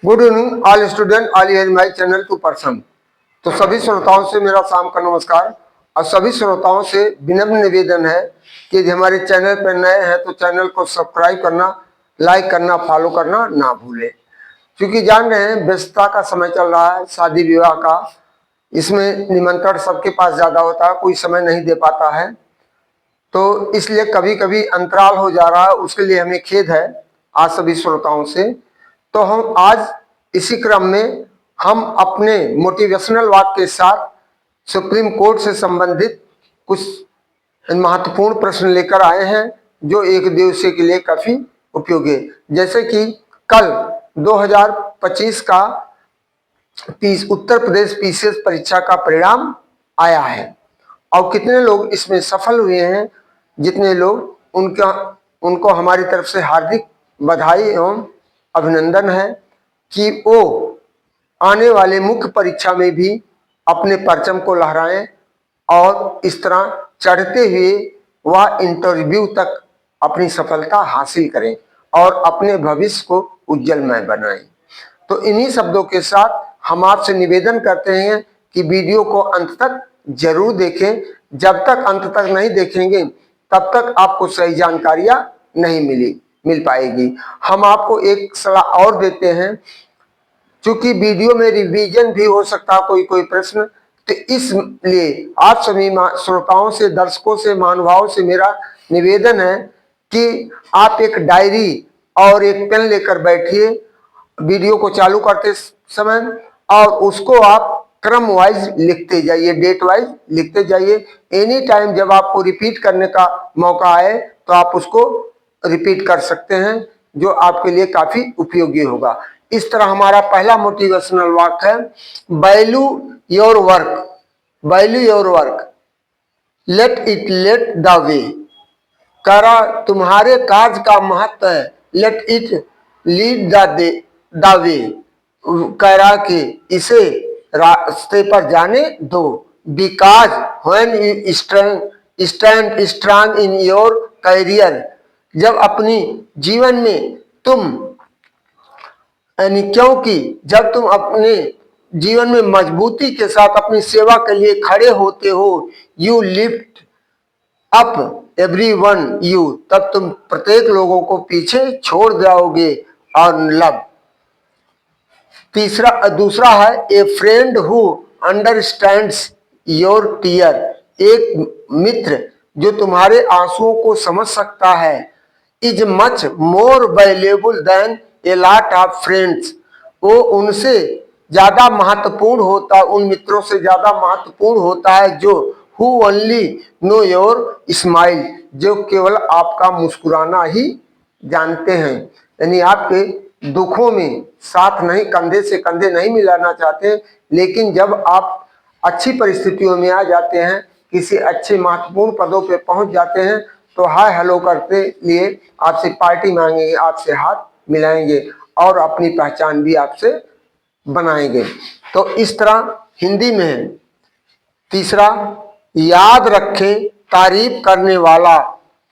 Good evening all student, all here my channel to person. तो सभी श्रोताओं से मेरा शाम का नमस्कार और सभी श्रोताओं से विनम्र निवेदन है कि यदि हमारे चैनल पर नए हैं तो चैनल को सब्सक्राइब करना, लाइक करना, फॉलो करना ना भूलें। क्योंकि जान रहे हैं व्यस्तता का समय चल रहा है, शादी विवाह का, इसमें निमंत्रण सबके पास ज़्यादा होता है, कोई समय नहीं दे पाता है, तो इसलिए कभी कभी अंतराल हो जा रहा है। उसके लिए हमें खेद है आज सभी श्रोताओं से। तो हम आज इसी क्रम में हम अपने मोटिवेशनल वाक्य के साथ सुप्रीम कोर्ट से संबंधित कुछ महत्वपूर्ण प्रश्न लेकर आए हैं जो एक दिवसीय के लिए काफी उपयोगी है। जैसे कि कल 2025 का उत्तर प्रदेश पीसीएस परीक्षा का परिणाम आया है और कितने लोग इसमें सफल हुए हैं, जितने लोग उनको हमारी तरफ से हार्दिक बधाई एवं अभिनंदन है कि वो आने वाले मुख्य परीक्षा में भी अपने परचम को लहराएं और इस तरह चढ़ते हुए वह इंटरव्यू तक अपनी सफलता हासिल करें और अपने भविष्य को उज्जवलमय बनाएं। तो इन्हीं शब्दों के साथ हम आपसे निवेदन करते हैं कि वीडियो को अंत तक जरूर देखें। जब तक अंत तक नहीं देखेंगे तब तक आपको सही जानकारियां नहीं मिल पाएगी। हम आपको एक सलाह और देते हैं, चूंकि वीडियो में रिवीजन भी हो सकता है कोई प्रश्न, तो इसलिए आप सभी श्रोताओं से, दर्शकों से, महानुभावों से मेरा निवेदन है कि आप एक डायरी और एक पेन लेकर बैठिए वीडियो को चालू करते समय और उसको आप क्रम वाइज लिखते जाइए, डेट वाइज लिखते जाइए। एनी टाइम जब आपको रिपीट करने का मौका आए तो आप उसको रिपीट कर सकते हैं, जो आपके लिए काफी उपयोगी होगा। इस तरह हमारा पहला मोटिवेशनल वाक्य है, value your work, value your work, let it let the way. करा तुम्हारे कार्य का महत्व है, let it lead the way, करा कि इसे रास्ते पर जाने दो। Because when you stand strong in your career, जब अपनी जीवन में तुम क्योंकि जब तुम अपने जीवन में मजबूती के साथ अपनी सेवा के लिए खड़े होते हो, you lift up everyone you, तब तुम प्रत्येक लोगों को पीछे छोड़ जाओगे और लव। दूसरा है, a friend who understands your tear, एक मित्र जो तुम्हारे आंसुओं को समझ सकता है, is much more valuable than a lot of friends, वो उनसे ज्यादा महत्वपूर्ण होता, उन मित्रों से ज्यादा महत्वपूर्ण होता है जो who only know your smile, जो केवल आपका मुस्कुराना ही जानते हैं। यानी आपके दुखों में साथ नहीं, कंधे से कंधे नहीं मिलाना चाहते, लेकिन जब आप अच्छी परिस्थितियों में आ जाते हैं, किसी अच्छे महत्वपूर्ण पदों पे पहुंच जाते हैं, तो हाय हेलो करते लिए आपसे पार्टी मांगेंगे, आपसे हाथ मिलाएंगे और अपनी पहचान भी आपसे बनाएंगे। तो इस तरह हिंदी में है। तीसरा, याद रखें तारीफ करने वाला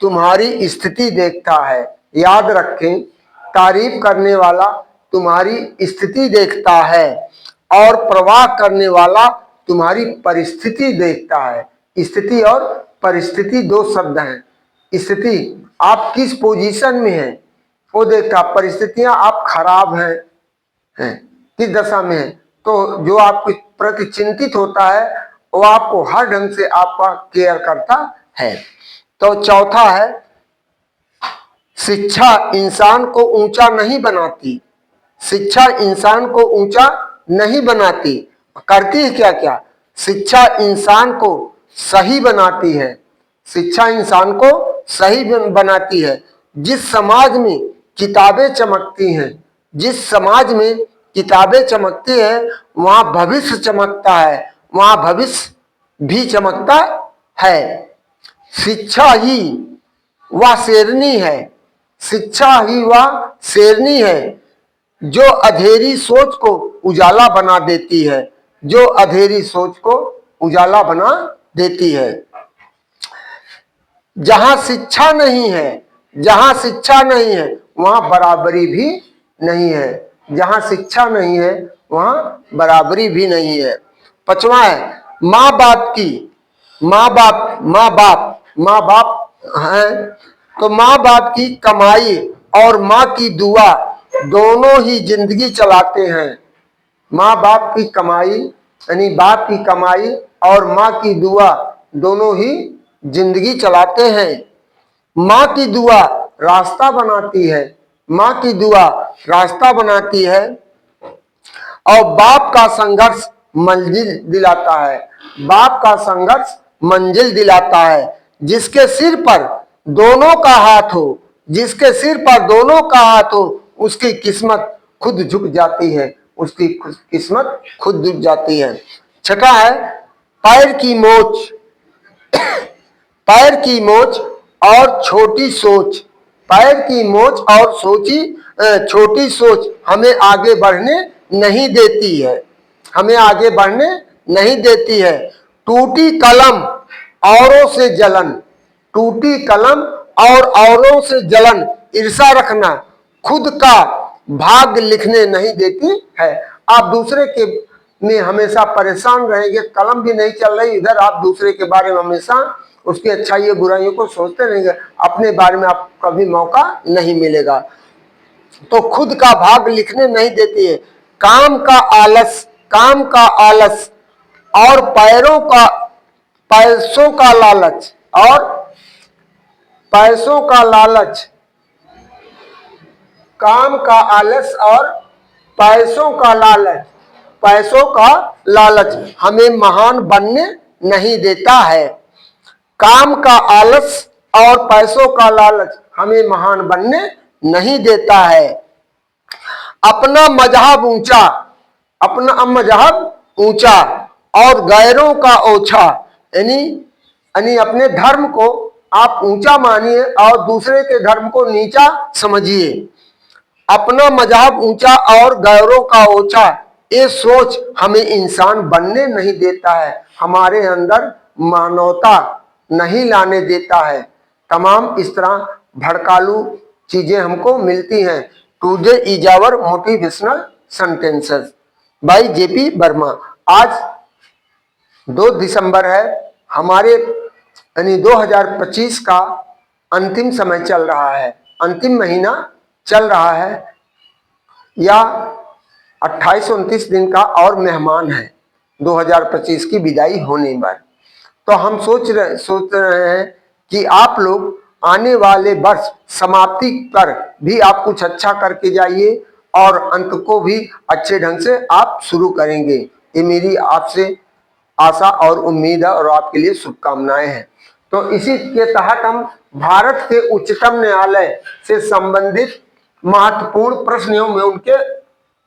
तुम्हारी स्थिति देखता है, याद रखें तारीफ करने वाला तुम्हारी स्थिति देखता है और परवाह करने वाला तुम्हारी परिस्थिति देखता है। स्थिति और परिस्थिति दो शब्द हैं। स्थिति आप किस पोजीशन में हैं वो देखता, परिस्थितियां आप खराब हैं किस दशा में है, तो जो आपके प्रति चिंतित होता है वो आपको हर ढंग से आपका केयर करता है। तो चौथा है, शिक्षा इंसान को ऊंचा नहीं बनाती, शिक्षा इंसान को ऊंचा नहीं बनाती, करती है क्या क्या, शिक्षा इंसान को सही बनाती है, शिक्षा इंसान को सही बनाती है। जिस समाज में किताबें चमकती हैं, जिस समाज में किताबें चमकती हैं वहां भविष्य चमकता है, वहां भविष्य भी चमकता है। शिक्षा ही वह शेरनी है, शिक्षा ही वह शेरनी है जो अधेरी सोच को उजाला बना देती है, जो अधेरी सोच को उजाला बना देती है। जहां शिक्षा नहीं है, जहां शिक्षा नहीं है वहां बराबरी भी नहीं है। जहां शिक्षा नहीं है वहां बराबरी भी नहीं है। पांचवा है माँ बाप की, माँ बाप है तो माँ बाप की कमाई और माँ की दुआ दोनों ही जिंदगी चलाते हैं। माँ बाप की कमाई यानी बाप की कमाई और माँ की दुआ दोनों ही जिंदगी चलाते हैं। माँ की दुआ रास्ता बनाती है, माँ की दुआ रास्ता बनाती है और बाप का संघर्ष मंजिल दिलाता है, बाप का संघर्ष मंजिल दिलाता है। जिसके सिर पर दोनों का हाथ हो, जिसके सिर पर दोनों का हाथ हो उसकी किस्मत खुद झुक जाती है, उसकी किस्मत खुद झुक जाती है। छठा है पैर की मोच, पैर की मोच और छोटी सोच, पैर की मोच और छोटी सोच हमें आगे बढ़ने नहीं देती है, हमें आगे बढ़ने नहीं देती है। टूटी कलम औरों से जलन, टूटी कलम और औरों से जलन, ईर्ष्या रखना खुद का भाग लिखने नहीं देती है। आप दूसरे के में हमेशा परेशान रहेंगे, कलम भी नहीं चल रही, इधर आप दूसरे के बारे में हमेशा उसकी अच्छाई बुराइयों को सोचते रहेंगे, अपने बारे में आपको कभी मौका नहीं मिलेगा। तो खुद का भाग लिखने नहीं देती है। काम का आलस, काम का आलस और पैसों का लालच और पैसों का लालच, काम का आलस और पैसों का लालच, पैसों का लालच हमें महान बनने नहीं देता है। काम का आलस और पैसों का लालच हमें महान बनने नहीं देता है। अपना मजहब ऊंचा, अपना मजहब ऊंचा और गैरों का ओछा, यानी अपने धर्म को आप ऊंचा मानिए और दूसरे के धर्म को नीचा समझिए। अपना मजहब ऊंचा और गैरों का ओछा, ये सोच हमें इंसान बनने नहीं देता है, हमारे अंदर मानवता नहीं लाने देता है। तमाम इस तरह भड़कालू चीजें हमको मिलती हैं। Today is our motivational sentences by JP Verma. आज 2 दिसंबर है, हमारे यानी 2025 का अंतिम समय चल रहा है, अंतिम महीना चल रहा है या 28-29 दिन का और मेहमान है 2025 की विदाई होने पर। तो हम सोच रहे हैं कि आप लोग आने वाले वर्ष समाप्ति पर भी आप कुछ अच्छा करके जाइए और अंत को भी अच्छे ढंग से आप शुरू करेंगे, ये मेरी आपसे आशा और उम्मीद है और आपके लिए शुभकामनाएं हैं। तो इसी के तहत हम भारत के उच्चतम न्यायालय से संबंधित महत्वपूर्ण प्रश्नों में उनके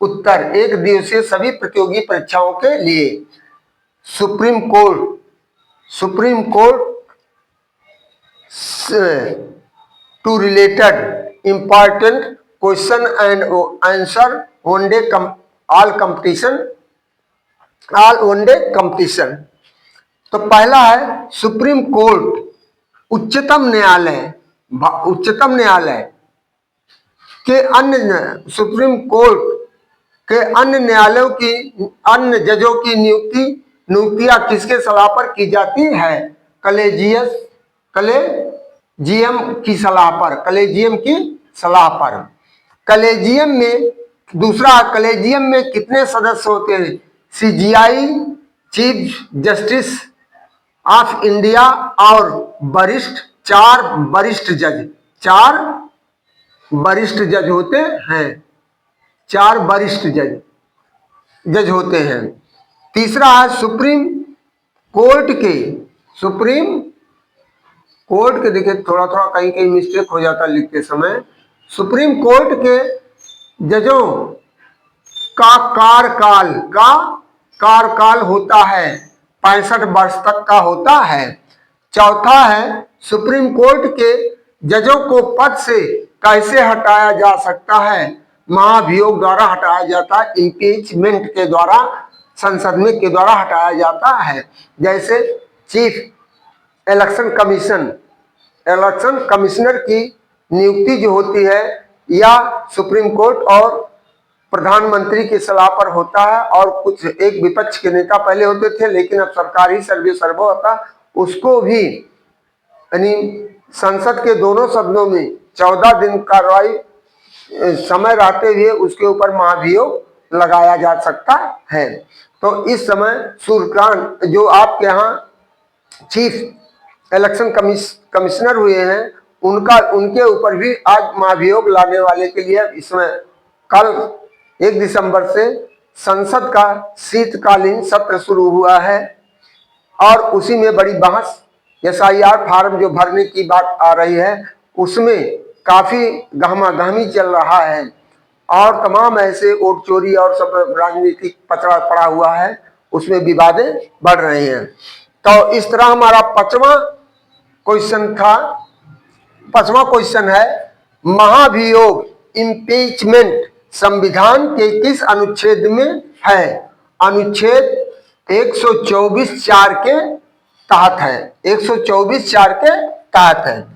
उत्तर एक दिवसीय सभी प्रतियोगी परीक्षाओं के लिए supreme court to related important question and answer one day all one day competition. तो पहला है सुप्रीम कोर्ट, उच्चतम न्यायालय, उच्चतम न्यायालय के अन्य सुप्रीम कोर्ट के अन्य न्यायालयों की अन्य जजों की नियुक्तियां किसके सलाह पर की जाती है? कलेजियम की सलाह पर, कलेजियम की सलाह पर। कलेजियम में दूसरा, कलेजियम में कितने सदस्य होते हैं? CGI, chief justice of India और चार वरिष्ठ जज होते हैं, 4 वरिष्ठ जज होते हैं। तीसरा है सुप्रीम कोर्ट के देखिए थोड़ा कहीं मिस्टेक हो जाता है लिखते समय। सुप्रीम कोर्ट के जजों का कार्यकाल होता है 65 वर्ष तक का होता है। चौथा है सुप्रीम कोर्ट के जजों को पद से कैसे हटाया जा सकता है? महाभियोग द्वारा हटाया जाता है, इम्पीचमेंट के द्वारा, संसद में के द्वारा हटाया जाता है। जैसे चीफ इलेक्शन कमिश्नर की नियुक्ति जो होती है या सुप्रीम कोर्ट और प्रधानमंत्री की सलाह पर होता है और कुछ एक विपक्ष के नेता पहले होते थे, लेकिन अब सरकार ही सर्वे सर्वो होता, उसको भी यानी संसद के दोनों सदनों में 14 दिन कार्रवाई समय रहते हुए उसके ऊपर महाभियोग लगाया जा सकता है। तो इस समय सूर्यकांत जो आपके यहाँ चीफ इलेक्शन कमिश्नर हुए हैं, उनके ऊपर भी आज महाभियोग लाने वाले के लिए इसमें कल 1 दिसंबर से संसद का शीतकालीन सत्र शुरू हुआ है और उसी में बड़ी बहस SIR फार्म जो भरने की बात आ रही है उसमें काफी गहमागहमी चल रहा है और तमाम ऐसे वोट चोरी और सब राजनीतिक पचड़ा पड़ा हुआ है, उसमें विवादें बढ़ रहे हैं। तो इस तरह हमारा पांचवा क्वेश्चन है, महाभियोग इम्पीचमेंट संविधान के किस अनुच्छेद में है? अनुच्छेद 124(4) के तहत है, 124(4) के तहत है।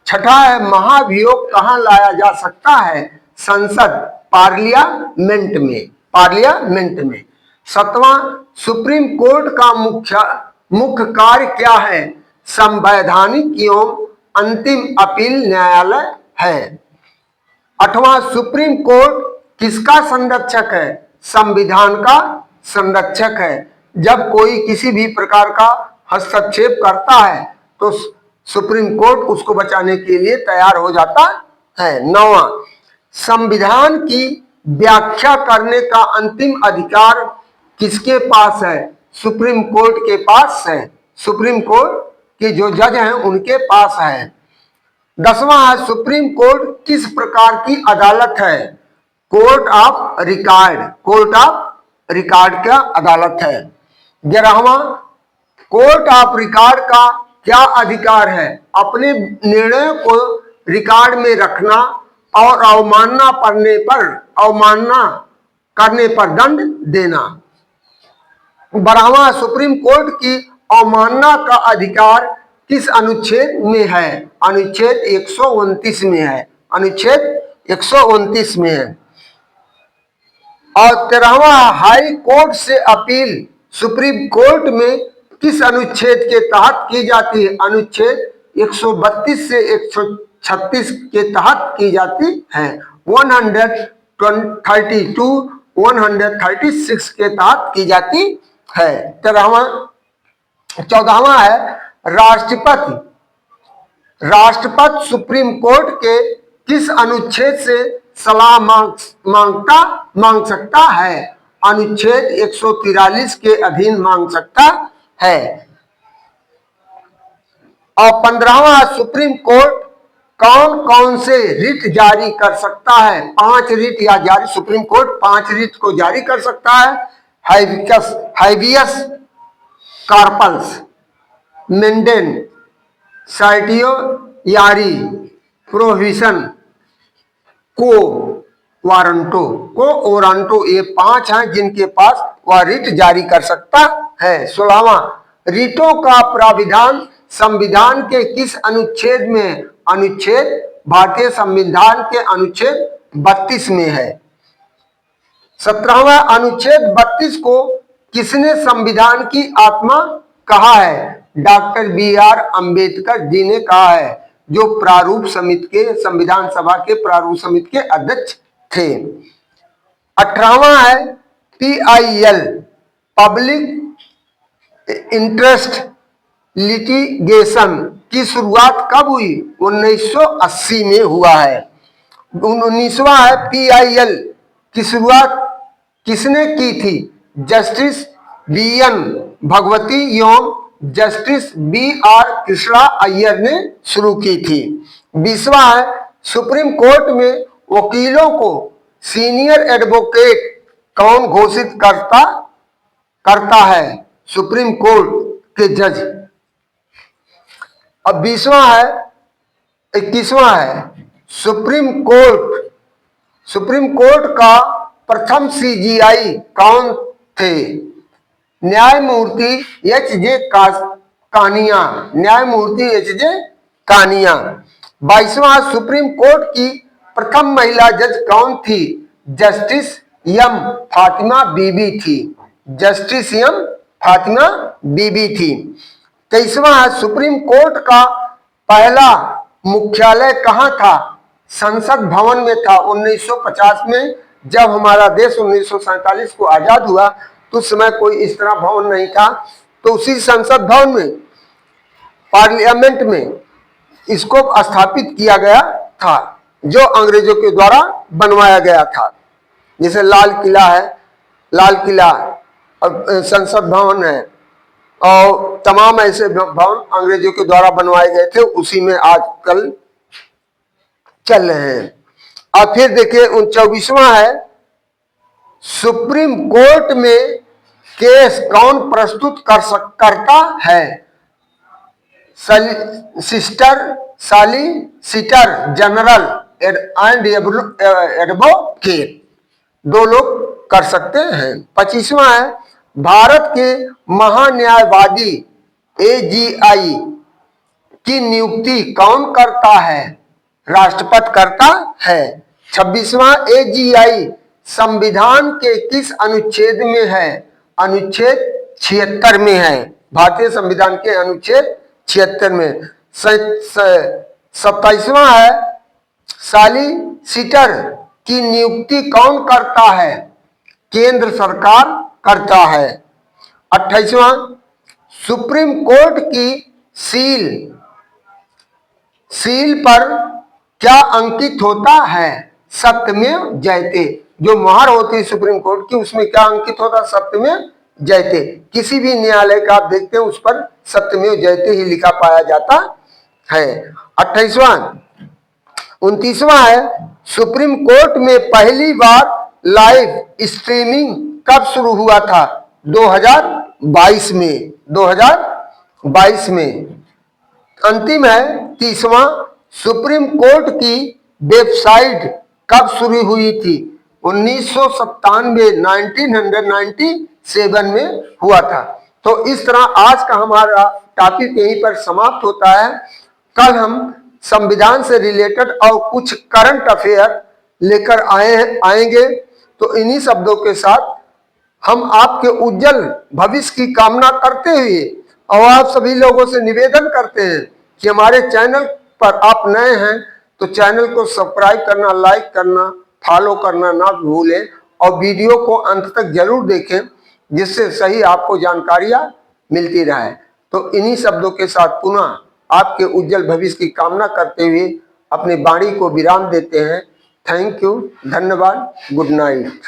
छठा है, महाभियोग कहाँ लाया जा सकता है? संसद, पार्लियामेंट में। सातवां, सुप्रीम कोर्ट का मुख्य कार्य क्या है? संवैधानिक एवं अंतिम अपील न्यायालय है। आठवां, सुप्रीम कोर्ट किसका संरक्षक है? संविधान का संरक्षक है। जब कोई किसी भी प्रकार का हस्तक्षेप करता है तो सुप्रीम कोर्ट उसको बचाने के लिए तैयार हो जाता है। नौवां, संविधान की व्याख्या करने का अंतिम अधिकार किसके पास है? सुप्रीम कोर्ट के पास है। सुप्रीम कोर्ट के जो जज हैं उनके पास है। 10वां है, सुप्रीम कोर्ट किस प्रकार की अदालत है? कोर्ट ऑफ रिकॉर्ड का अदालत है। 11वां, कोर्ट ऑफ रिकॉर्ड का क्या अधिकार है? अपने निर्णय को रिकॉर्ड में रखना और अवमानना करने पर दंड देना। 12वां, सुप्रीम कोर्ट की अवमानना का अधिकार किस अनुच्छेद में है? अनुच्छेद 129 में है। अनुच्छेद 129 में है। और 13वां, हाई कोर्ट से अपील सुप्रीम कोर्ट में किस अनुच्छेद के तहत की जाती है? अनुच्छेद 132 से 136 के तहत की जाती है। 132, 136 के तहत की जाती है। 14वां है, राष्ट्रपति सुप्रीम कोर्ट के किस अनुच्छेद से सलाह मांग सकता है? अनुच्छेद 143 के अधीन मांग सकता है। और 15वां, सुप्रीम कोर्ट कौन कौन से रिट जारी कर सकता है? 5 रिट या जारी, सुप्रीम कोर्ट 5 रिट को जारी कर सकता है। हाइबियस कार्पस, मेंडेन, साइटियोयारी, प्रोहिबिशन, को ओरांटो, ये 5 हैं जिनके पास वह रिट जारी कर सकता है। 16वां, रिटों का प्राविधान संविधान के किस अनुच्छेद में? भारतीय संविधान के अनुच्छेद 32 में है। 17वां, अनुच्छेद 32 को किसने संविधान की आत्मा कहा है? डॉक्टर BR अम्बेडकर जी ने कहा है, जो प्रारूप समिति के, संविधान सभा के प्रारूप समिति के अध्यक्ष थे। 18वां है, PIL पब्लिक इंटरेस्ट लिटिगेशन की शुरुआत कब हुई? 1980 में हुआ है। 19वां है, PIL की शुरुआत किसने की थी? जस्टिस BN भगवती एवं जस्टिस BR कृष्णा अय्यर ने शुरू की थी। 20वां है, सुप्रीम कोर्ट में वकीलों को सीनियर एडवोकेट कौन घोषित करता है? सुप्रीम कोर्ट के जज। अब 21वां है, सुप्रीम कोर्ट का प्रथम CJI कौन थे? न्यायमूर्ति HJ कानिया। 22वां, सुप्रीम कोर्ट की प्रथम महिला जज कौन थी? जस्टिस एम फातिमा बीबी थी। जस्टिस एम फातिमा बीबी थी। 23वां है, सुप्रीम कोर्ट का पहला मुख्यालय कहाँ था? संसद भवन में था। 1950 में जब हमारा देश 1947 को आजाद हुआ तो उस समय कोई इस तरह भवन नहीं था, तो उसी संसद भवन में, पार्लियामेंट में इसको स्थापित किया गया था, जो अंग्रेजों के द्वारा बनवाया गया था। जैसे लाल किला है, लाल किला और संसद भवन है, और तमाम ऐसे भवन अंग्रेजों के द्वारा बनवाए गए थे, उसी में आजकल चल रहे हैं। और फिर देखिए 24वां है, सुप्रीम कोर्ट में केस कौन प्रस्तुत करता है? सॉलिसिटर जनरल एंड एडवोकेट, दो लोग कर सकते हैं। 25वां है, भारत के महान्यायवादी AGI की नियुक्ति कौन करता है? राष्ट्रपति करता है। 26वां, AGI संविधान के किस अनुच्छेद में है? अनुच्छेद 76 में है। भारतीय संविधान के अनुच्छेद 76 में। 27वां है, सॉलिसिटर की नियुक्ति कौन करता है? केंद्र सरकार करता है। 28वां, सुप्रीम कोर्ट की सील पर क्या अंकित होता है? सत्यमेव जयते। जो मोहर होती है सुप्रीम कोर्ट की, उसमें क्या अंकित होता है? सत्यमेव जयते। किसी भी न्यायालय का आप देखते हैं उस पर सत्यमेव जयते ही लिखा पाया जाता है। 28वां, 29वां है, सुप्रीम कोर्ट में पहली बार लाइव स्ट्रीमिंग कब शुरू हुआ था? 2022 में। 2022 में। अंतिम है 30वां, सुप्रीम कोर्ट की वेबसाइट कब शुरू हुई थी? 1997 में हुआ था। तो इस तरह आज का हमारा टॉपिक यहीं पर समाप्त होता है। कल हम संविधान से रिलेटेड और कुछ करंट अफेयर लेकर आएंगे। तो इन्हीं शब्दों के साथ हम आपके उज्जवल भविष्य की कामना करते हुए और आप सभी लोगों से निवेदन करते हैं कि हमारे चैनल पर आप नए हैं तो चैनल को सब्सक्राइब करना, लाइक करना, फॉलो करना ना भूलें और वीडियो को अंत तक जरूर देखें, जिससे सही आपको जानकारियां मिलती रहे। तो इन्हीं शब्दों के साथ पुनः आपके उज्जवल भविष्य की कामना करते हुए अपनी वाणी को विराम देते हैं। थैंक यू, धन्यवाद, गुड नाइट।